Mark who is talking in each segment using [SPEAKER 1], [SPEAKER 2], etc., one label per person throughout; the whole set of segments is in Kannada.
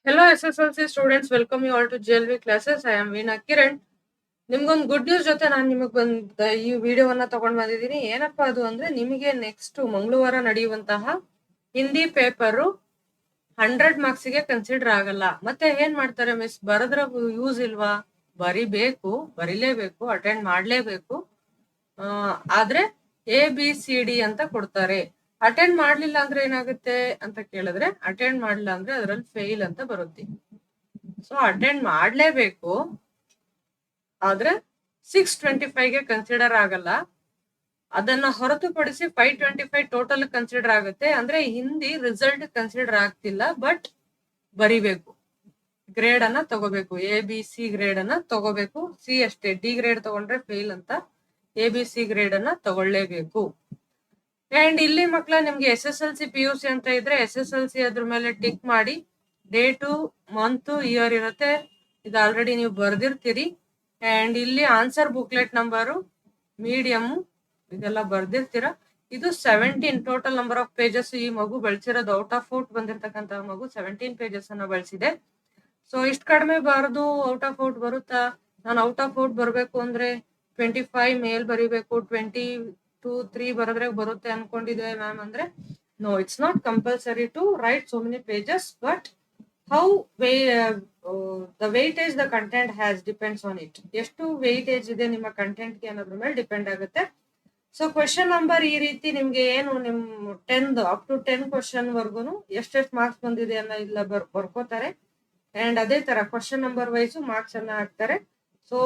[SPEAKER 1] Hello SSLC students, welcome you all to GLV classes. I am Veena Kiran. ನಿಮ್ಗೊಂದು ಗುಡ್ ನ್ಯೂಸ್ ಜೊತೆ ನಾನು ನಿಮಗೆ ಬಂದ ಈ ವಿಡಿಯೋವನ್ನ ತಗೊಂಡ್ ಬಂದಿದ್ದೀನಿ. ಏನಪ್ಪಾ ಅದು ಅಂದ್ರೆ ನಿಮಗೆ ನೆಕ್ಸ್ಟ್ ಮಂಗಳವಾರ ನಡೆಯುವಂತಹ ಹಿಂದಿ ಪೇಪರ್ 100 ಮಾರ್ಕ್ಸ್ ಗೆ ಕನ್ಸಿಡರ್ ಆಗಲ್ಲ. ಮತ್ತೆ ಏನ್ ಮಾಡ್ತಾರೆ ಮಿಸ್, ಬರದ್ರ ಯೂಸ್ ಇಲ್ವಾ? ಬರಿಲೇಬೇಕು, ಅಟೆಂಡ್ ಮಾಡ್ಲೇಬೇಕು. ಆದ್ರೆ ABCD ಅಂತ ಕೊಡ್ತಾರೆ. ಅಟೆಂಡ್ ಮಾಡ್ಲಿಲ್ಲ ಅಂದ್ರೆ ಏನಾಗುತ್ತೆ ಅಂತ ಕೇಳಿದ್ರೆ, ಅಟೆಂಡ್ ಮಾಡ್ಲಿಲ್ಲ ಅಂದ್ರೆ ಅದ್ರಲ್ಲಿ ಫೇಲ್ ಅಂತ ಬರುತ್ತೆ. ಸೊ ಅಟೆಂಡ್ ಮಾಡ್ಲೇಬೇಕು, ಆದ್ರೆ 625 ಗೆ ಕನ್ಸಿಡರ್ ಆಗಲ್ಲ. ಅದನ್ನ ಹೊರತುಪಡಿಸಿ 525 ಟೋಟಲ್ ಕನ್ಸಿಡರ್ ಆಗುತ್ತೆ. ಅಂದ್ರೆ ಹಿಂದಿ ರಿಸಲ್ಟ್ ಕನ್ಸಿಡರ್ ಆಗ್ತಿಲ್ಲ, ಬಟ್ ಬರಿಬೇಕು, ಗ್ರೇಡ್ ಅನ್ನ ತಗೋಬೇಕು, ABC ಗ್ರೇಡ್ ಅನ್ನ ತಗೋಬೇಕು. ಸಿ ಅಷ್ಟೇ, D ಗ್ರೇಡ್ ತಗೊಂಡ್ರೆ ಫೇಲ್ ಅಂತ. ABC ಗ್ರೇಡ್ ಅನ್ನ ತಗೊಳ್ಳೇಬೇಕು. ಅಂಡ್ ಇಲ್ಲಿ ಮಕ್ಕಳ ನಿಮ್ಗೆ SSLC PUC ಅಂತ ಇದ್ರೆ SSLC ಅದ್ರ ಮೇಲೆ ಟಿಕ್ ಮಾಡಿ, ಡೇಟು, ಮಂತ್, ಇಯರ್ ಇರುತ್ತೆ. ಇದು ಆಲ್ರೆಡಿ ನೀವು ಬರ್ದಿರ್ತೀರಿ. ಅಂಡ್ ಇಲ್ಲಿ ಆನ್ಸರ್ ಬುಕ್ಲೆಟ್ ನಂಬರು, ಮೀಡಿಯಮ್, ಇದೆಲ್ಲ ಬರ್ದಿರ್ತೀರ. ಇದು 17 ಟೋಟಲ್ ನಂಬರ್ ಆಫ್ ಪೇಜಸ್. ಈ ಮಗು ಬಳಸಿರೋದು ಔಟ್ ಆಫ್ ಔಟ್ ಬಂದಿರತಕ್ಕಂತ ಮಗು 17 ಪೇಜಸ್ ಅನ್ನ ಬಳಸಿದೆ. ಸೊ ಇಷ್ಟು ಕಡಿಮೆ ಬಾರದು, ಔಟ್ ಆಫ್ ಔಟ್ ಬರುತ್ತಾ? ನಾನು ಔಟ್ ಆಫ್ ಔಟ್ ಬರ್ಬೇಕು ಅಂದ್ರೆ 25 ಮೇಲ್ ಬರಿಬೇಕು, 22-3 ಬರೆದ್ರೆ ಬರುತ್ತೆ ಅನ್ಕೊಂಡಿದ್ದೆ ಮ್ಯಾಮ್ ಅಂದ್ರೆ, no, it's not compulsory to write so many pages, but how the weightage the content has depends on it. ಎಷ್ಟು ವೇಟೇಜ್ ಇದೆ ನಿಮ್ಮ ಕಂಟೆಂಟ್ಗೆ ಅನ್ನೋದ್ರ ಮೇಲೆ ಡಿಪೆಂಡ್ ಆಗುತ್ತೆ. ಸೊ ಕ್ವೆಶನ್ ನಂಬರ್ ಈ ರೀತಿ ನಿಮ್ಗೆ ಏನು ನಿಮ್ 10 ಅಪ್ ಟು 10 ಕ್ವೆಶನ್ ವರ್ಗುನು ಎಷ್ಟೆಷ್ಟು ಮಾರ್ಕ್ಸ್ ಬಂದಿದೆ ಅನ್ನೋ ಇಲ್ಲ ಬರ್ಕೋತಾರೆ. ಅಂಡ್ ಅದೇ ತರ ಕ್ವೆಶನ್ ನಂಬರ್ ವೈಸ್ ಮಾರ್ಕ್ಸ್ ಅನ್ನ ಹಾಕ್ತಾರೆ. ಸೊ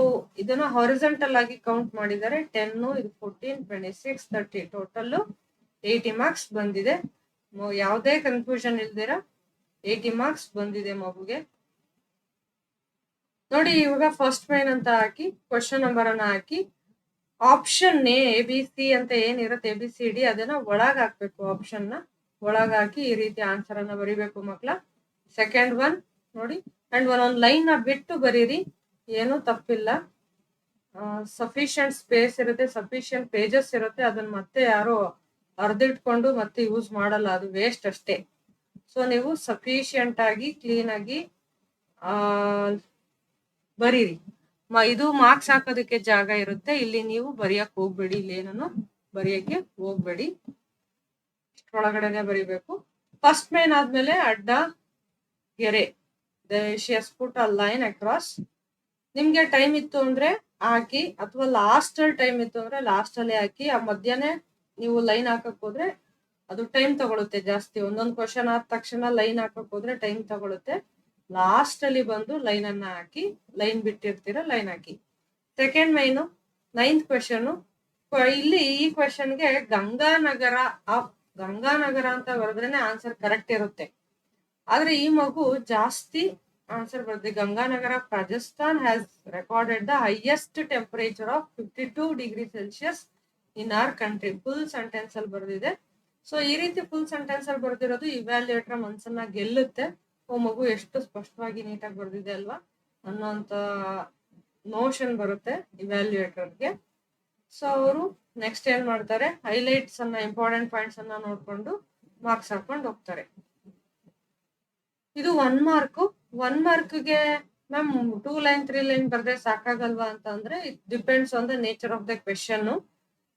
[SPEAKER 1] ಇದನ್ನ ಹಾರಿಜಾಂಟಲ್ ಆಗಿ ಕೌಂಟ್ ಮಾಡಿದ್ದಾರೆ. 10, ಇದು 14, 26, 30, ಟೋಟಲ್ 80 ಮಾರ್ಕ್ಸ್ ಬಂದಿದೆ. ಯಾವುದೇ ಕನ್ಫ್ಯೂಷನ್ ಇಲ್ದಿರ 80 ಮಾರ್ಕ್ಸ್ ಬಂದಿದೆ ಮಗುಗೆ. ನೋಡಿ, ಇವಾಗ ಫಸ್ಟ್ ಮೈನ್ ಅಂತ ಹಾಕಿ ಕ್ವೆಶನ್ ನಂಬರ್ ಅನ್ನ ಹಾಕಿ, ಆಪ್ಷನ್ ABC ಅಂತ ಏನಿರುತ್ತೆ ABCD ಅದನ್ನ ಒಳಗ್ ಹಾಕ್ಬೇಕು. ಆಪ್ಷನ್ ನ ಒಳಗ್ ಹಾಕಿ ಈ ರೀತಿ ಆನ್ಸರ್ ಅನ್ನ ಬರಿಬೇಕು ಮಕ್ಳ. ಸೆಕೆಂಡ್ ಒನ್ ನೋಡಿ, ಅಂಡ್ ಒಂದೊಂದ್ ಲೈನ್ ನ ಬಿಟ್ಟು ಬರೀರಿ, ಏನು ತಪ್ಪಿಲ್ಲ. ಸಫಿಶಿಯಂಟ್ ಸ್ಪೇಸ್ ಇರುತ್ತೆ, ಸಫಿಶಿಯಂಟ್ ಪೇಜಸ್ ಇರುತ್ತೆ, ಅದನ್ನ ಮತ್ತೆ ಯಾರೋ ಅರ್ದಿಟ್ಕೊಂಡು ಮತ್ತೆ ಯೂಸ್ ಮಾಡಲ್ಲ, ಅದು ವೇಸ್ಟ್ ಅಷ್ಟೇ. ಸೊ ನೀವು ಸಫಿಶಿಯಂಟ್ ಆಗಿ ಕ್ಲೀನ್ ಆಗಿ ಬರೀರಿ. ಇದು ಮಾರ್ಕ್ಸ್ ಹಾಕೋದಕ್ಕೆ ಜಾಗ ಇರುತ್ತೆ, ಇಲ್ಲಿ ನೀವು ಬರೆಯಕ್ ಹೋಗ್ಬೇಡಿ, ಇಲ್ಲಿ ಏನನ್ನು ಬರೆಯಕ್ಕೆ ಹೋಗ್ಬೇಡಿ, ಇಷ್ಟೊಳಗಡೆನೆ ಬರಿಬೇಕು. ಫಸ್ಟ್ ಮೇನ್ ಆದ್ಮೇಲೆ ಅಡ್ಡ ಗೆರೆ, she has put a line across. ನಿಮ್ಗೆ ಟೈಮ್ ಇತ್ತು ಅಂದ್ರೆ ಹಾಕಿ, ಅಥವಾ ಲಾಸ್ಟ್ ಅಲ್ಲಿ ಟೈಮ್ ಇತ್ತು ಅಂದ್ರೆ ಲಾಸ್ಟ್ ಅಲ್ಲೇ ಹಾಕಿ. ಆ ಮಧ್ಯಾಹ್ನ ನೀವು ಲೈನ್ ಹಾಕಕ್ ಹೋದ್ರೆ ಅದು ಟೈಮ್ ತಗೊಳುತ್ತೆ ಜಾಸ್ತಿ. ಒಂದೊಂದು ಕ್ವಶನ್ ಆದ ತಕ್ಷಣ ಲೈನ್ ಹಾಕಕ್ ಹೋದ್ರೆ ಟೈಮ್ ತಗೊಳುತ್ತೆ. ಲಾಸ್ಟ್ ಅಲ್ಲಿ ಬಂದು ಲೈನ್ ಅನ್ನ ಹಾಕಿ, ಲೈನ್ ಬಿಟ್ಟಿರ್ತೀರ, ಲೈನ್ ಹಾಕಿ. ಸೆಕೆಂಡ್ ಮೈನು 9th ಕ್ವೆಶನ್. ಇಲ್ಲಿ ಈ ಕ್ವೆಶನ್ಗೆ ಗಂಗಾನಗರ ಅಂತ ಬರೆದ್ರೇನೆ ಆನ್ಸರ್ ಕರೆಕ್ಟ್ ಇರುತ್ತೆ. ಆದ್ರೆ ಈ ಮಗು ಜಾಸ್ತಿ ಆನ್ಸರ್ ಬರುತ್ತೆ. Ganganagar of Rajasthan has recorded the highest temperature of 52 degree Celsius in our country. Full sentence ಅಲ್ಲಿ ಬರೆದಿದೆ. ಸೊ ಈ ರೀತಿ ಫುಲ್ ಸೆಂಟೆನ್ಸ್ ಅಲ್ಲಿ ಬರ್ದಿರೋದು ಇವ್ಯಾಲ್ಯೂಯೇಟರ್ ಮನ್ಸನ್ನ ಗೆಲ್ಲುತ್ತೆ. ಓ, ಮಗು ಎಷ್ಟು ಸ್ಪಷ್ಟವಾಗಿ ನೀಟಾಗಿ ಬರ್ದಿದೆ ಅಲ್ವಾ ಅನ್ನೋಂತ ನೋಷನ್ ಬರುತ್ತೆ ಇವ್ಯಾಲ್ಯೂಯೇಟರ್ಗೆ. ಸೊ ಅವರು ನೆಕ್ಸ್ಟ್ ಏನ್ ಮಾಡ್ತಾರೆ, ಹೈಲೈಟ್ಸ್ ಅನ್ನ, ಇಂಪಾರ್ಟೆಂಟ್ ಪಾಯಿಂಟ್ಸ್ ಅನ್ನ ನೋಡ್ಕೊಂಡು ಮಾರ್ಕ್ಸ್ ಹಾಕೊಂಡು ಹೋಗ್ತಾರೆ. ಇದು 1 ಮಾರ್ಕ್. 1 ಮಾರ್ಕ್ಗೆ ಮ್ಯಾಮ್ 2 ಲೈನ್ 3 ಲೈನ್ ಬರ್ದೆ ಸಾಕಾಗಲ್ವಾ ಅಂತ ಅಂದ್ರೆ, it depends on the nature of the question.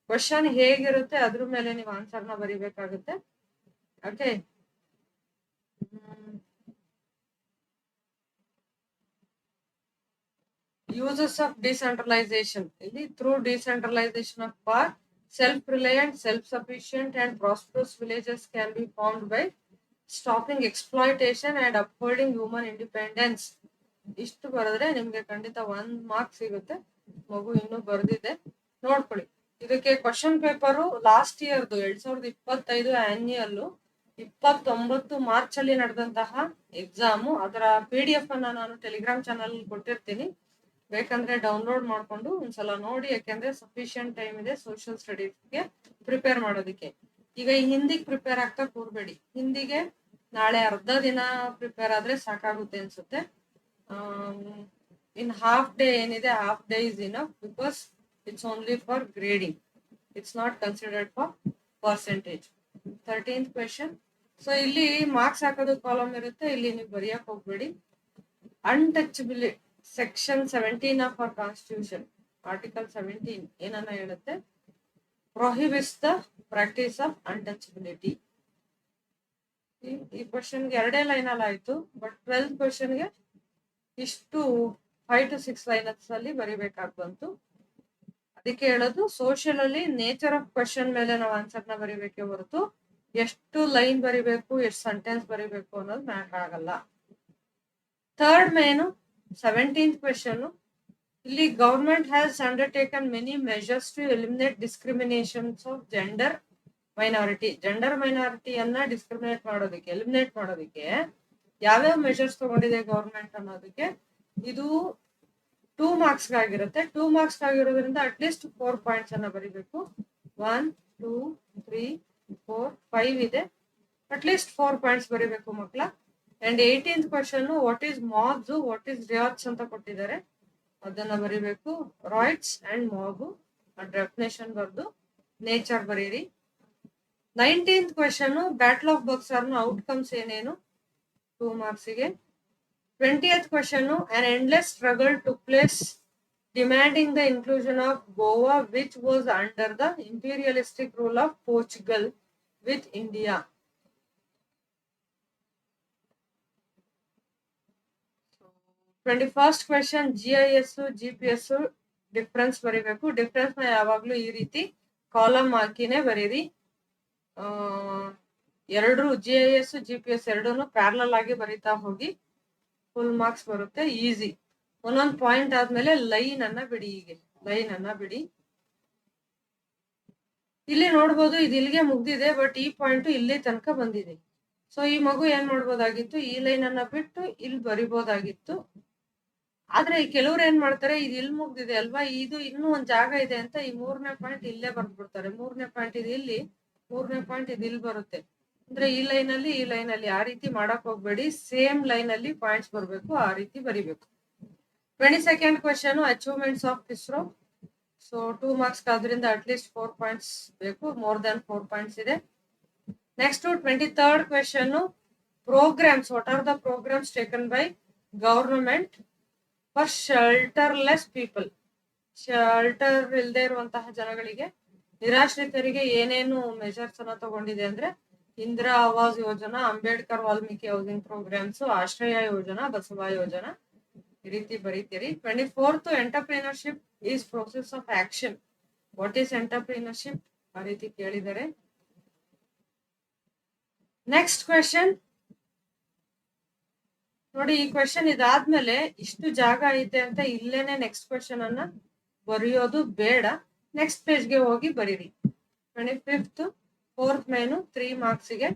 [SPEAKER 1] Question ಹೇಗಿರುತ್ತೆ ಅದ್ರ ಮೇಲೆ ನೀವು ಆನ್ಸರ್ನ ಬರಿಬೇಕಾಗುತ್ತೆ. Okay, uses of decentralisation. ಇಲ್ಲಿ through decentralisation of power, self reliant, self sufficient and prosperous villages can be formed by stopping exploitation and upholding human independence. ಇಷ್ಟು ಬರೆದ್ರೆ ನಿಮ್ಗೆ ಖಂಡಿತ 1 ಮಾರ್ಕ್ ಸಿಗುತ್ತೆ. ಮಗು ಇನ್ನೂ ಬರ್ದಿದೆ, ನೋಡ್ಕೊಳ್ಳಿ. ಇದಕ್ಕೆ ಕ್ವಶನ್ ಪೇಪರು ಲಾಸ್ಟ್ ಇಯರ್ದು 2025 ಆನ್ಯುಯಲ್ 29 ಮಾರ್ಚ್ ಅಲ್ಲಿ ನಡೆದಂತಹ ಎಕ್ಸಾಮು. ಅದರ PDF ಅನ್ನ ನಾನು ಟೆಲಿಗ್ರಾಮ್ ಚಾನಲ್ ಕೊಟ್ಟಿರ್ತೀನಿ, ಬೇಕಂದ್ರೆ ಡೌನ್ಲೋಡ್ ಮಾಡ್ಕೊಂಡು ಒಂದ್ಸಲ ನೋಡಿ. ಯಾಕೆಂದ್ರೆ ಸಫಿಶಿಯಂಟ್ ಟೈಮ್ ಇದೆ ಸೋಷಿಯಲ್ ಸ್ಟಡೀಸ್ಗೆ ಪ್ರಿಪೇರ್ ಮಾಡೋದಕ್ಕೆ. ಈಗ ಈ ಹಿಂದಿಗೆ ಪ್ರಿಪೇರ್ ಆಗ್ತಾ ಕೂರ್ಬೇಡಿ. ಹಿಂದಿಗೆ ನಾಳೆ ಅರ್ಧ ದಿನ ಪ್ರಿಪೇರ್ ಆದ್ರೆ ಸಾಕಾಗುತ್ತೆ ಅನ್ಸುತ್ತೆ. ಇನ್ ಹಾಫ್ ಡೇ ಏನಿದೆ, half day is enough, because it's only for grading, it's not considered for percentage. 13th question, so ಇಲ್ಲಿ ಮಾರ್ಕ್ಸ್ ಹಾಕೋದು ಕಾಲಮ್ ಇರುತ್ತೆ, ಇಲ್ಲಿ ನೀವು ಬರೆಯಕ್ ಹೋಗ್ಬೇಡಿ. Untouchability section 17 of our constitution article 17 ಏನನ್ನ ಹೇಳುತ್ತೆ, ಪ್ರೊಹಿಬಿಟ್ಸ್ ದ ಪ್ರಾಕ್ಟೀಸ್ ಆಫ್ ಅನ್ಟಚಬಿಲಿಟಿ. ಈ ಕ್ವಶನ್ಗೆ 2 ಲೈನಲ್ಲಿ ಆಯ್ತು, ಬಟ್ 12th ಕ್ವಶನ್ಗೆ ಇಷ್ಟು 5 to 6 ಲೈನ್ಸ್ ಅಲ್ಲಿ ಬರಿಬೇಕಾಗಿ ಬಂತು. ಅದಕ್ಕೆ ಹೇಳೋದು ಸೋಷಿಯಲ್ ಅಲ್ಲಿ ನೇಚರ್ ಆಫ್ ಕ್ವಶನ್ ಮೇಲೆ ನಾವು ಆನ್ಸರ್ ನ ಬರಿಬೇಕೆ ಹೊರತು ಎಷ್ಟು ಲೈನ್ ಬರಿಬೇಕು, ಎಷ್ಟು ಸೆಂಟೆನ್ಸ್ ಬರಿಬೇಕು ಅನ್ನೋದು ಮ್ಯಾಟರ್ ಆಗಲ್ಲ. ಥರ್ಡ್ ಮೇನು 17th ಕ್ವೆಶನ್, ಇಲ್ಲಿ government has undertaken many measures to eliminate discriminations of gender minority. Gender ಮೈನಾರಿಟಿಯನ್ನ ಡಿಸ್ಕ್ರಿಮಿನೇಟ್ ಮಾಡೋದಕ್ಕೆ, ಎಲಿಮಿನೇಟ್ ಮಾಡೋದಕ್ಕೆ ಯಾವ್ಯಾವ ಮೆಜರ್ಸ್ ತಗೊಂಡಿದೆ ಗವರ್ಮೆಂಟ್ ಅನ್ನೋದಕ್ಕೆ. ಇದು 2 marks ಆಗಿರುತ್ತೆ. 2 marks ಆಗಿರೋದ್ರಿಂದ ಅಟ್ಲೀಸ್ಟ್ 4 ಪಾಯಿಂಟ್ಸ್ ಅನ್ನ ಬರಿಬೇಕು. 1 2 3 4 5 ಇದೆ, ಅಟ್ಲೀಸ್ಟ್ 4 ಪಾಯಿಂಟ್ಸ್ ಬರಿಬೇಕು ಮಕ್ಕಳ. And 18th question, what is mobs, what is riots ಅಂತ ಕೊಟ್ಟಿದ್ದಾರೆ, ಅದನ್ನ ಬರಿಬೇಕು. ರಾಯ್ಟ್ಸ್ ಅಂಡ್ ಮಾಬ್ ಡೆಫಿನೇಷನ್ ಬರ್ದು ನೇಚರ್ ಬರೀರಿ. 19th question, battle of Buxar ನ ಔಟ್ಕಮ್ಸ್ ಏನೇನು, 2 marks ಗೆ. 20th question, an endless struggle took place demanding the inclusion of Goa, which was under the imperialistic rule of Portugal with India. 21st question, GIS GPS difference ಬರೀಬೇಕು. ಡಿಫ್ರೆನ್ಸ್ ನ ಯಾವಾಗ್ಲೂ ಈ ರೀತಿ ಕಾಲಮ್ ಹಾಕಿನೇ ಬರೀರಿ. ಎರಡು GIS GPS ಎರಡೂನು ಪ್ಯಾರಲಲ್ ಆಗಿ ಬರೀತಾ ಹೋಗಿ, ಫುಲ್ ಮಾರ್ಕ್ಸ್ ಬರುತ್ತೆ. ಈಸಿ. ಒಂದೊಂದು ಪಾಯಿಂಟ್ ಆದ್ಮೇಲೆ ಲೈನ್ ಅನ್ನ ಬಿಡಿ. ಹೀಗೆ ಲೈನ್ ಅನ್ನ ಬಿಡಿ. ಇಲ್ಲಿ ನೋಡ್ಬೋದು ಇದು ಇಲ್ಲಿಗೆ ಮುಗ್ದಿದೆ, ಬಟ್ ಈ ಪಾಯಿಂಟ್ ಇಲ್ಲಿ ತನಕ ಬಂದಿದೆ. ಸೊ ಈ ಮಗು ಏನ್ ಮಾಡ್ಬೋದಾಗಿತ್ತು, ಈ ಲೈನ್ ಅನ್ನ ಬಿಟ್ಟು ಇಲ್ಲಿ ಬರಿಬೋದಾಗಿತ್ತು. ಆದ್ರೆ ಕೆಲವ್ರು ಏನ್ ಮಾಡ್ತಾರೆ, ಇದು ಇಲ್ಲಿ ಮುಗ್ದಿದೆ ಅಲ್ವಾ, ಇದು ಇನ್ನೂ ಒಂದ್ ಜಾಗ ಇದೆ ಅಂತ ಈ 3ನೇ ಪಾಯಿಂಟ್ ಇಲ್ಲೇ ಬರ್ದ್ಬಿಡ್ತಾರೆ. 3ನೇ ಪಾಯಿಂಟ್ ಇದು ಇಲ್ಲಿ, 3ನೇ ಪಾಯಿಂಟ್ ಇದು ಇಲ್ಲಿ ಬರುತ್ತೆ. ಅಂದ್ರೆ ಈ ಲೈನ್ ಅಲ್ಲಿ ಆ ರೀತಿ ಮಾಡಕ್ ಹೋಗ್ಬೇಡಿ. ಸೇಮ್ ಲೈನ್ ಅಲ್ಲಿ ಪಾಯಿಂಟ್ಸ್ ಬರ್ಬೇಕು, ಆ ರೀತಿ ಬರಿಬೇಕು. 22nd question, achievements of ISRO. So 2 marks ಆದ್ರಿಂದ ಅಟ್ಲೀಸ್ಟ್ 4 ಪಾಯಿಂಟ್ಸ್ ಬೇಕು, ಮೋರ್ ದನ್ 4 ಪಾಯಿಂಟ್ಸ್ ಇದೆ. Next 23rd question, programmes. What are the programmes taken by government for shelterless people. Shelter ಇಲ್ಲದೆ ಇರುವಂತಹ ಜನಗಳಿಗೆ, ನಿರಾಶ್ರಿತರಿಗೆ ಏನೇನು ಮೆಜರ್ಸ್ ಅನ್ನ ತಗೊಂಡಿದೆ ಅಂದ್ರೆ, ಇಂದಿರಾ ಆವಾಸ್ ಯೋಜನಾ, ಅಂಬೇಡ್ಕರ್ ವಾಲ್ಮೀಕಿ ಹೌಸಿಂಗ್ ಪ್ರೋಗ್ರಾಮ್ಸ್, ಆಶ್ರಯ ಯೋಜನಾ, ಬಸವ ಯೋಜನಾ, ಈ ರೀತಿ ಬರೀತೀರಿ. 24th, entrepreneurship is process of action. What is entrepreneurship, ಆ ರೀತಿ ಕೇಳಿದರೆ. ನೆಕ್ಸ್ಟ್ ಕ್ವೆಶನ್ ನೋಡಿ, ಈ ಕ್ವೆಶನ್ ಇದಾದ್ಮೇಲೆ ಇಷ್ಟು ಜಾಗ ಐತೆ ಅಂತ ಇಲ್ಲೇನೆ ನೆಕ್ಸ್ಟ್ ಕ್ವೆಶನ್ ಅನ್ನ ಬರೆಯೋದು ಬೇಡ, ನೆಕ್ಸ್ಟ್ ಪೇಜ್ಗೆ ಹೋಗಿ ಬರೀರಿ. 25th, 4th ಮೇನು 3 marksಗೆ.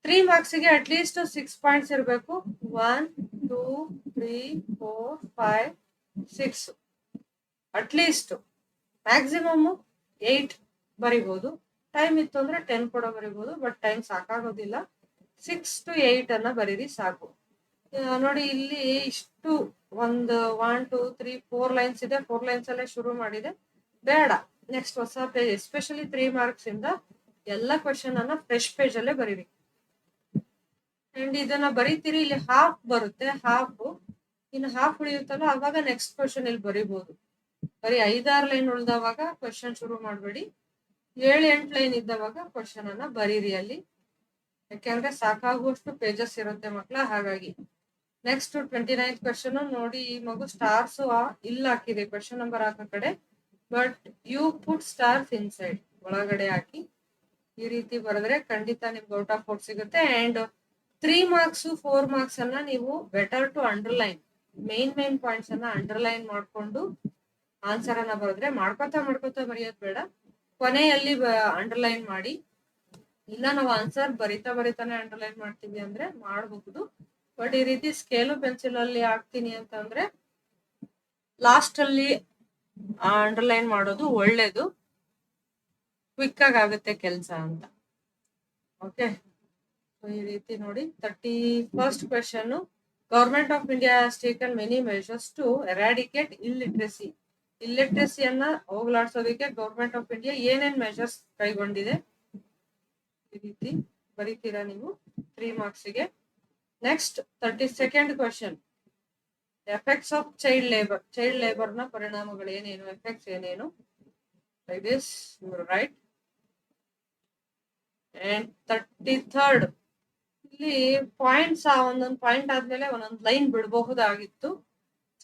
[SPEAKER 1] 3 marksಗೆ ಅಟ್ಲೀಸ್ಟ್ 6 ಪಾಯಿಂಟ್ಸ್ ಇರಬೇಕು. 1 2 3 4 5 6, ಅಟ್ಲೀಸ್ಟ್. ಮ್ಯಾಕ್ಸಿಮಮ್ 8 ಬರಿಬಹುದು. ಟೈಮ್ ಇತ್ತು ಅಂದ್ರೆ 10 ಕೂಡ ಬರಿಬಹುದು, ಬಟ್ ಟೈಮ್ ಸಾಕಾಗೋದಿಲ್ಲ. 6 to 8 ಅನ್ನ ಬರೀರಿ ಸಾಕು. ನೋಡಿ ಇಲ್ಲಿ ಇಷ್ಟು ಒಂದು 1 2 3 4 ಲೈನ್ಸ್ ಇದೆ. 4 ಲೈನ್ಸ್ ಅಲ್ಲೇ ಶುರು ಮಾಡಿದೆ, ಬೇಡ. ನೆಕ್ಸ್ಟ್ ಹೊಸ ಪೇಜ್, ಎಸ್ಪೆಷಲಿ 3 marks ಇಂದ ಎಲ್ಲ ಕ್ವೆಶನ್ ಅನ್ನ ಫ್ರೆಶ್ ಪೇಜ್ ಅಲ್ಲೇ ಬರೀರಿ. ಅಂಡ್ ಇದನ್ನ ಬರೀತೀರಿ, ಇಲ್ಲಿ ಹಾಫ್ ಬರುತ್ತೆ, ಹಾಫ್ ಇನ್ನು ಹಾಫ್ ಉಳಿಯುತ್ತಲ್ಲ, ಅವಾಗ ನೆಕ್ಸ್ಟ್ ಕ್ವೆಶನ್ ಇಲ್ಲಿ ಬರೀಬಹುದು. ಬರೀ 5-6 ಲೈನ್ ಉಳ್ದವಾಗ ಕ್ವೆಶನ್ ಶುರು ಮಾಡಬೇಡಿ. 7-8 ಲೈನ್ ಇದ್ದವಾಗ ಕ್ವೆಶನ್ ಅನ್ನ ಬರೀರಿ ಅಲ್ಲಿ, ಯಾಕೆಂದ್ರೆ ಸಾಕಾಗುವಷ್ಟು ಪೇಜಸ್ ಇರುತ್ತೆ ಮಕ್ಕಳ, ಹಾಗಾಗಿ. ನೆಕ್ಸ್ಟ್ 29th ಕ್ವೆಶನ್ ನೋಡಿ, ಈ ಮಗು ಸ್ಟಾರ್ಸ್ ಇಲ್ಲಿ ಹಾಕಿದೆ ಕ್ವೆಶನ್ ನಂಬರ್ ಹಾಕೋ ಕಡೆ, but you put stars inside, ಒಳಗಡೆ ಹಾಕಿ ಈ ರೀತಿ ಬರೆದ್ರೆ ಖಂಡಿತ ನಿಮ್ಗೆ ಔಟ್ ಆಫ್ 4 ಸಿಗುತ್ತೆ. ಅಂಡ್ 3 marks 4 marks ಅನ್ನ ನೀವು better to underline, main points ಅನ್ನ ಅಂಡರ್ಲೈನ್ ಮಾಡ್ಕೊಂಡು ಆನ್ಸರ್ ಅನ್ನ ಬರೆದ್ರೆ, ಮಾಡ್ಕೋತಾ ಬರೆಯೋದು ಬೇಡ, ಕೊನೆಯಲ್ಲಿ ಅಂಡರ್ಲೈನ್ ಮಾಡಿ. ಇಲ್ಲ ನಾವು ಆನ್ಸರ್ ಬರಿತಾನೆ ಅಂಡರ್ಲೈನ್ ಮಾಡ್ತೀವಿ ಅಂದ್ರೆ ಮಾಡಬಹುದು, ಬಟ್ ಈ ರೀತಿ ಸ್ಕೇಲು ಪೆನ್ಸಿಲ್ ಅಲ್ಲಿ ಹಾಕ್ತೀನಿ ಅಂತಂದ್ರೆ ಲಾಸ್ಟ್ ಅಲ್ಲಿ ಅಂಡರ್ಲೈನ್ ಮಾಡೋದು ಒಳ್ಳೇದು, ಕ್ವಿಕ್ ಆಗುತ್ತೆ ಕೆಲಸ ಅಂತ. ಓಕೆ, ಈ ರೀತಿ ನೋಡಿ. 31st question, government of India has taken many measures to eradicate illiteracy. ಇಲ್ಲಿಟ್ರಸಿಯನ್ನ ಹೋಗ್ಲಾಡ್ಸೋದಕ್ಕೆ ಗವರ್ಮೆಂಟ್ ಆಫ್ ಇಂಡಿಯಾ ಏನೇನ್ ಮೆಜರ್ಸ್ ಕೈಗೊಂಡಿದೆ, ಈ ರೀತಿ ಬರೀತೀರಾ ನೀವು 3 ಮಾರ್ಕ್ಸಿಗೆ. Next 32nd question, effects of child labour. Child labour ನ ಪರಿಣಾಮಗಳು ಏನೇನು, ಎಫೆಕ್ಟ್ಸ್ ಏನೇನು, like this you write. And 33rd, ಇಲ್ಲಿ ಪಾಯಿಂಟ್ಸ್ ಒಂದೊಂದು ಪಾಯಿಂಟ್ ಆದ್ಮೇಲೆ ಒಂದೊಂದು ಲೈನ್ ಬಿಡಬಹುದಾಗಿತ್ತು,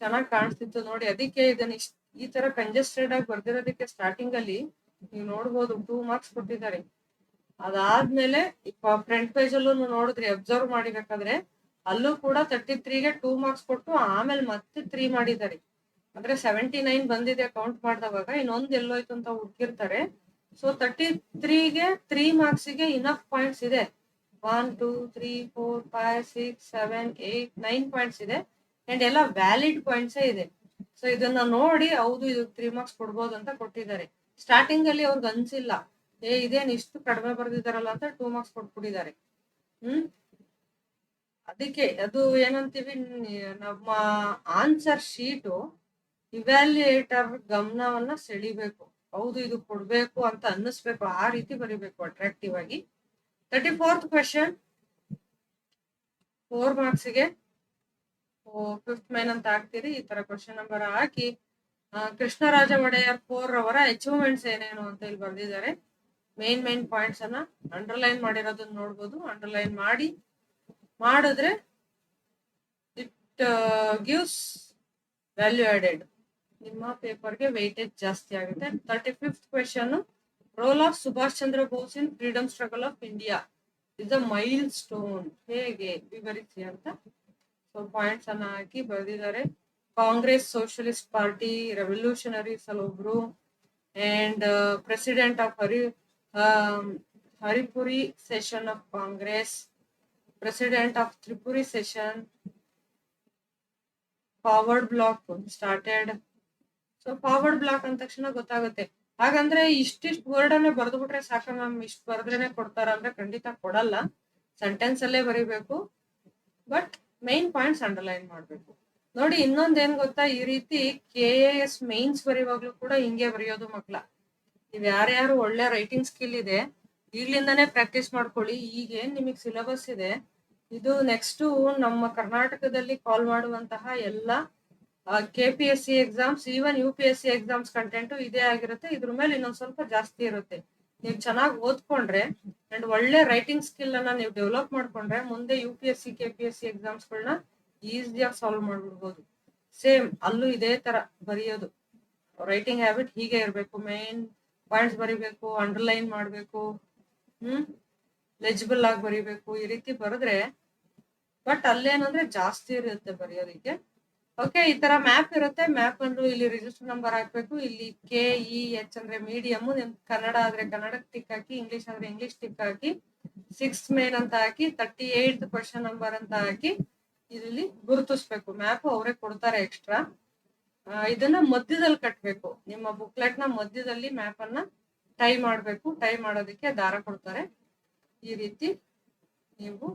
[SPEAKER 1] ಚೆನ್ನಾಗಿ ಕಾಣಿಸ್ತಿತ್ತು ನೋಡಿ. ಅದಕ್ಕೆ ಇದನ್ನ ಈ ತರ ಕಂಜೆಸ್ಟೆಡ್ ಆಗಿ ಬರ್ದಿರೋದಕ್ಕೆ ಸ್ಟಾರ್ಟಿಂಗ್ ಅಲ್ಲಿ ನೀವು ನೋಡ್ಬೋದು 2 ಮಾರ್ಕ್ಸ್ ಕೊಟ್ಟಿದ್ದಾರೆ. ಅದಾದ್ಮೇಲೆ ಫ್ರಂಟ್ ಪೇಜ್ ಅಲ್ಲೂ ನೋಡಿದ್ರಿ, ಅಬ್ಸರ್ವ್ ಮಾಡಿಬೇಕಾದ್ರೆ ಅಲ್ಲೂ ಕೂಡ 33ಗೆ 2 ಮಾರ್ಕ್ಸ್ ಕೊಟ್ಟು ಆಮೇಲೆ ಮತ್ತೆ 3 ಮಾಡಿದ್ದಾರೆ. ಅಂದ್ರೆ 79 ಬಂದಿದೆ ಕೌಂಟ್ ಮಾಡಿದವಾಗ, ಇನ್ನೊಂದು ಎಲ್ಲೋಯ್ತು ಅಂತ ಹುಡುಕಿರ್ತಾರೆ. ಸೊ 33ಗೆ 3 ಮಾರ್ಕ್ಸಿಗೆ ಇನಫ್ ಪಾಯಿಂಟ್ಸ್ ಇದೆ. 1 2 3 4 5 6 7 8 9 ಪಾಯಿಂಟ್ಸ್ ಇದೆ. ಅಂಡ್ ಎಲ್ಲ ವ್ಯಾಲಿಡ್ ಪಾಯಿಂಟ್ಸ್ ಇದೆ. ಸೊ ಇದನ್ನ ನೋಡಿ ಹೌದು ಇದು 3 ಮಾರ್ಕ್ಸ್ ಕೊಡ್ಬೋದು ಅಂತ ಕೊಟ್ಟಿದ್ದಾರೆ. ಸ್ಟಾರ್ಟಿಂಗ್ ಅಲ್ಲಿ ಅವ್ರಿಗೆ ಅನ್ಸಿಲ್ಲ, ಇದೇನ್ ಇಷ್ಟು ಕಡಿಮೆ ಬರ್ದಿದಾರಲ್ಲ ಅಂತ 2 ಮಾರ್ಕ್ಸ್ ಕೊಟ್ಬಿಟ್ಟಿದ್ದಾರೆ. ಅದಕ್ಕೆ ಅದು ಏನಂತೀವಿ, ನಮ್ಮ ಆನ್ಸರ್ ಶೀಟು ಇವ್ಯಾಲ್ಯೂಯೇಟರ್ ಗಮನವನ್ನ ಸೆಳಿಬೇಕು. ಹೌದು ಇದು ಕೊಡ್ಬೇಕು ಅಂತ ಅನ್ನಿಸ್ಬೇಕು, ಆ ರೀತಿ ಬರೀಬೇಕು ಅಟ್ರಾಕ್ಟಿವ್ ಆಗಿ. 34th ಕ್ವೆಶನ್ 4 ಮಾರ್ಕ್ಸಿಗೆ 5th ಮೈನ್ ಅಂತ ಹಾಕ್ತೀರಿ. ಈ ತರ ಕ್ವೆಶನ್ ನಂಬರ್ ಹಾಕಿ ಕೃಷ್ಣರಾಜ ಒಡೆಯರ್ 4 ಅವರ ಅಚೀವ್ಮೆಂಟ್ಸ್ ಏನೇನು ಅಂತ ಇಲ್ಲಿ ಬರ್ದಿದ್ದಾರೆ. ಮೇನ್ ಪಾಯಿಂಟ್ಸ್ ಅನ್ನ ಅಂಡರ್ಲೈನ್ ಮಾಡಿರೋದನ್ನ ನೋಡ್ಬೋದು. ಅಂಡರ್ಲೈನ್ ಮಾಡಿದ್ರೆ ಇಟ್ ಗಿವ್ಸ್ ವ್ಯಾಲ್ಯೂ ಆಡೆಡ್, ನಿಮ್ಮ ಪೇಪರ್ಗೆ ವೆಯ್ಟೇಜ್ ಜಾಸ್ತಿ ಆಗುತ್ತೆ. 35th question, role of Subhash Chandra Bose in freedom struggle of India is a milestone, ಹೇಗೆ ವಿವರಿಸಿ ಅಂತ. ಸೊ ಪಾಯಿಂಟ್ಸ್ ಅನ್ನ ಹಾಕಿ ಬರೆದಿದ್ದಾರೆ. ಕಾಂಗ್ರೆಸ್, ಸೋಷಿಯಲಿಸ್ಟ್ ಪಾರ್ಟಿ, ರೆವಲ್ಯೂಷನರೀಸ್ ಅಲ್ಲೊಬ್ರು, and president of Haripuri session of Congress, president of Tripuri session, Forward Bloc started. So Forward Bloc ಅಂದ ತಕ್ಷಣ ಗೊತ್ತಾಗುತ್ತೆ. ಹಾಗಂದ್ರೆ ಇಷ್ಟಿಷ್ಟು ವರ್ಡ್ ಅನ್ನೇ ಬರೆದು ಬಿಟ್ರೆ ಸಾಕ ಮ್ಯಾಮ್, ಇಷ್ಟು ಬರೆದ್ರೇನೆ ಕೊಡ್ತಾರ ಅಂದ್ರೆ ಖಂಡಿತ ಕೊಡಲ್ಲ. ಸೆಂಟೆನ್ಸ್ ಅಲ್ಲೇ ಬರೀಬೇಕು, ಬಟ್ ಮೈನ್ ಪಾಯಿಂಟ್ಸ್ ಅಂಡರ್ಲೈನ್ ಮಾಡ್ಬೇಕು. ನೋಡಿ ಇನ್ನೊಂದೇನ್ ಗೊತ್ತಾ, ಈ ರೀತಿ KAS ಮೈನ್ಸ್ ಬರೆಯುವಾಗ್ಲೂ ಕೂಡ ಹಿಂಗೆ ಬರೆಯೋದು ಮಕ್ಳ. ನೀವ್ ಯಾರ್ಯಾರು ಒಳ್ಳೆ ರೈಟಿಂಗ್ ಸ್ಕಿಲ್ ಇದೆ ಈಗ್ಲಿಂದಾನೇ ಪ್ರಾಕ್ಟೀಸ್ ಮಾಡ್ಕೊಳ್ಳಿ. ಈಗೇನ್ ನಿಮಗ್ ಸಿಲೆಬಸ್ ಇದೆ, ಇದು ನೆಕ್ಸ್ಟ್ ನಮ್ಮ ಕರ್ನಾಟಕದಲ್ಲಿ ಕಾಲ್ ಮಾಡುವಂತಹ ಎಲ್ಲ KPSC exams, even UPSC exams content ಇದೇ ಆಗಿರುತ್ತೆ. ಇದ್ರ ಮೇಲೆ ಇನ್ನೊಂದ್ ಸ್ವಲ್ಪ ಜಾಸ್ತಿ ಇರುತ್ತೆ. ನೀವು ಚೆನ್ನಾಗಿ ಓದ್ಕೊಂಡ್ರೆ ಅಂಡ್ ಒಳ್ಳೆ ರೈಟಿಂಗ್ ಸ್ಕಿಲ್ ಅನ್ನ ನೀವು ಡೆವಲಪ್ ಮಾಡ್ಕೊಂಡ್ರೆ ಮುಂದೆ UPSC KPSC ಎಕ್ಸಾಮ್ಸ್ ಗಳನ್ನ ಈಸಿಯಾಗಿ ಸಾಲ್ವ್ ಮಾಡ್ಬಿಡ್ಬೋದು. ಸೇಮ್ ಅಲ್ಲೂ ಇದೇ ತರ ಬರೆಯೋದು. ರೈಟಿಂಗ್ ಹ್ಯಾಬಿಟ್ ಹೀಗೆ ಇರ್ಬೇಕು, ಮೇನ್ ಪಾಯಿಂಟ್ಸ್ ಬರಿಬೇಕು, ಅಂಡರ್ಲೈನ್ ಮಾಡ್ಬೇಕು, ಲೆಜಿಬಲ್ ಆಗಿ ಬರಿಬೇಕು. ಈ ರೀತಿ ಬರೆದ್ರೆ, ಬಟ್ ಅಲ್ಲೇನಂದ್ರೆ ಜಾಸ್ತಿ ಇರುತ್ತೆ ಬರೆಯೋದಿಕ್ಕೆ. ಓಕೆ, ಈ ತರ ಮ್ಯಾಪ್ ಇರುತ್ತೆ. ಮ್ಯಾಪ್ ಅನ್ನು ಇಲ್ಲಿ ರಿಜಿಸ್ಟರ್ ನಂಬರ್ ಹಾಕ್ಬೇಕು. ಇಲ್ಲಿ KEH ಅಂದ್ರೆ ಮೀಡಿಯಮ್, ನಿಮ್ ಕನ್ನಡ ಆದ್ರೆ ಕನ್ನಡಕ್ಕೆ ಟಿಕ್ ಹಾಕಿ, ಇಂಗ್ಲಿಷ್ ಆದ್ರೆ ಇಂಗ್ಲಿಷ್ ಟಿಕ್ ಹಾಕಿ, 6th ಮೇನ್ ಅಂತ ಹಾಕಿ, 38th ಕ್ವೆಶನ್ ನಂಬರ್ ಅಂತ ಹಾಕಿ ಇಲ್ಲಿ ಗುರುತಿಸ್ಬೇಕು. ಮ್ಯಾಪ್ ಅವರೇ ಕೊಡ್ತಾರೆ ಎಕ್ಸ್ಟ್ರಾ. ಇದನ್ನ ಮಧ್ಯದಲ್ಲಿ ಕಟ್ಬೇಕು. ನಿಮ್ಮ ಬುಕ್ಲೆಟ್ ನ ಮಧ್ಯದಲ್ಲಿ ಮ್ಯಾಪ್ ಅನ್ನ ಟೈ ಮಾಡ್ಬೇಕು. ಟೈ ಮಾಡೋದಕ್ಕೆ ದಾರ ಕೊಡ್ತಾರೆ. ಈ ರೀತಿ ನೀವು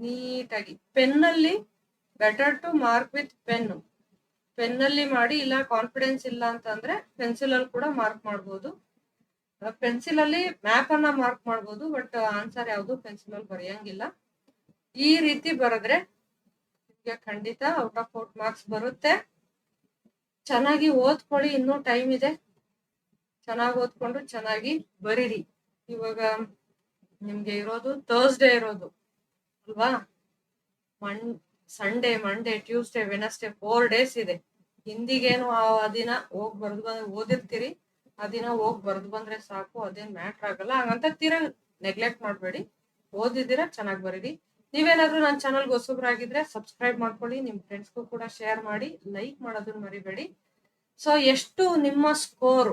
[SPEAKER 1] ನೀಟಾಗಿ ಪೆನ್ನಲ್ಲಿ, ಬೆಟರ್ ಟು ಮಾರ್ಕ್ ವಿತ್ ಪೆನ್ನಲ್ಲಿ ಮಾಡಿ. ಇಲ್ಲ ಕಾನ್ಫಿಡೆನ್ಸ್ ಇಲ್ಲ ಅಂತಂದ್ರೆ ಪೆನ್ಸಿಲ್ ಅಲ್ಲಿ ಕೂಡ ಮಾರ್ಕ್ ಮಾಡ್ಬೋದು. ಪೆನ್ಸಿಲ್ ಅಲ್ಲಿ ಮ್ಯಾಪ್ ಅನ್ನ ಮಾರ್ಕ್ ಮಾಡ್ಬೋದು, ಬಟ್ ಆನ್ಸರ್ ಯಾವುದು ಪೆನ್ಸಿಲ್ ಅಲ್ಲಿ ಬರೆಯಂಗಿಲ್ಲ. ಈ ರೀತಿ ಬರೆದ್ರೆ ನಿಮ್ಗೆ ಖಂಡಿತ ಔಟ್ ಆಫ್ 4 ಮಾರ್ಕ್ಸ್ ಬರುತ್ತೆ. ಚೆನ್ನಾಗಿ ಓದ್ಕೊಳ್ಳಿ, ಇನ್ನೂ ಟೈಮ್ ಇದೆ. ಚೆನ್ನಾಗಿ ಓದ್ಕೊಂಡು ಚೆನ್ನಾಗಿ ಬರೀರಿ. ಇವಾಗ ನಿಮ್ಗೆ ಇರೋದು ಥರ್ಸ್ಡೇ ಇರೋದು ಅಲ್ವಾ, Sunday, Monday, Tuesday, Wednesday 4 days ಇದೆ. ಹಿಂದಿಗೇನು ಆ ದಿನ ಹೋಗಿ ಬರ್ದು ಓದಿರ್ತೀರಿ, ಆ ದಿನ ಹೋಗಿ ಬರ್ದು ಬಂದ್ರೆ ಸಾಕು, ಅದೇನ್ ಮ್ಯಾಟ್ರ್ ಆಗಲ್ಲ. ಹಾಗಂತ ತೀರಾ ನೆಗ್ಲೆಕ್ಟ್ ಮಾಡ್ಬೇಡಿ. ಓದಿದ್ದೀರಾ ಚೆನ್ನಾಗಿ ಬರೀರಿ. ನೀವೇನಾದ್ರೂ ನನ್ನ ಚಾನಲ್ಗೆ ಹೊಸಬ್ರಾಗಿದ್ರೆ ಸಬ್ಸ್ಕ್ರೈಬ್ ಮಾಡ್ಕೊಳ್ಳಿ, ನಿಮ್ ಫ್ರೆಂಡ್ಸ್ಗೂ ಕೂಡ ಶೇರ್ ಮಾಡಿ, ಲೈಕ್ ಮಾಡೋದನ್ನ ಮರಿಬೇಡಿ. ಸೊ ಎಷ್ಟು ನಿಮ್ಮ ಸ್ಕೋರ್,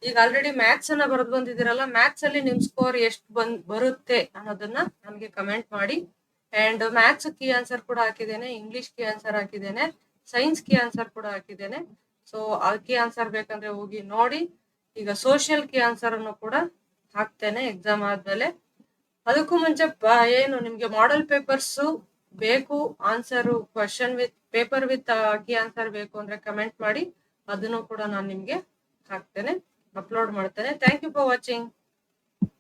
[SPEAKER 1] ಈಗ ಆಲ್ರೆಡಿ ಮ್ಯಾಥ್ಸ್ ಅನ್ನ ಬರೆದು ಬಂದಿದ್ದೀರಲ್ಲ, ಮ್ಯಾಥ್ಸ್ ಅಲ್ಲಿ ನಿಮ್ ಸ್ಕೋರ್ ಎಷ್ಟು ಬರುತ್ತೆ ಅನ್ನೋದನ್ನ ನಮ್ಗೆ ಕಮೆಂಟ್ ಮಾಡಿ. ಅಂಡ್ ಮ್ಯಾಥ್ಸ್ ಕೀ ಆನ್ಸರ್ ಕೂಡ ಹಾಕಿದ್ದೇನೆ, ಇಂಗ್ಲಿಷ್ ಕೀ ಆನ್ಸರ್ ಹಾಕಿದ್ದೇನೆ, ಸೈನ್ಸ್ ಕೀ ಆನ್ಸರ್ ಕೂಡ ಹಾಕಿದ್ದೇನೆ. ಸೊ ಆ ಕೀ ಆನ್ಸರ್ ಬೇಕಂದ್ರೆ ಹೋಗಿ ನೋಡಿ. ಈಗ ಸೋಷಿಯಲ್ ಕೀ ಆನ್ಸರ್ ಅನ್ನು ಕೂಡ ಹಾಕ್ತೇನೆ ಎಕ್ಸಾಮ್ ಆದ್ಮೇಲೆ. ಅದಕ್ಕೂ ಮುಂಚೆ ಏನು ನಿಮ್ಗೆ ಮಾಡೆಲ್ ಪೇಪರ್ಸ್ ಬೇಕು, answer question with paper with key answer ಬೇಕು ಅಂದ್ರೆ ಕಮೆಂಟ್ ಮಾಡಿ, ಅದನ್ನು ಕೂಡ ನಾನು ನಿಮ್ಗೆ ಹಾಕ್ತೇನೆ, ಅಪ್ಲೋಡ್ ಮಾಡ್ತೇನೆ. Thank you for watching.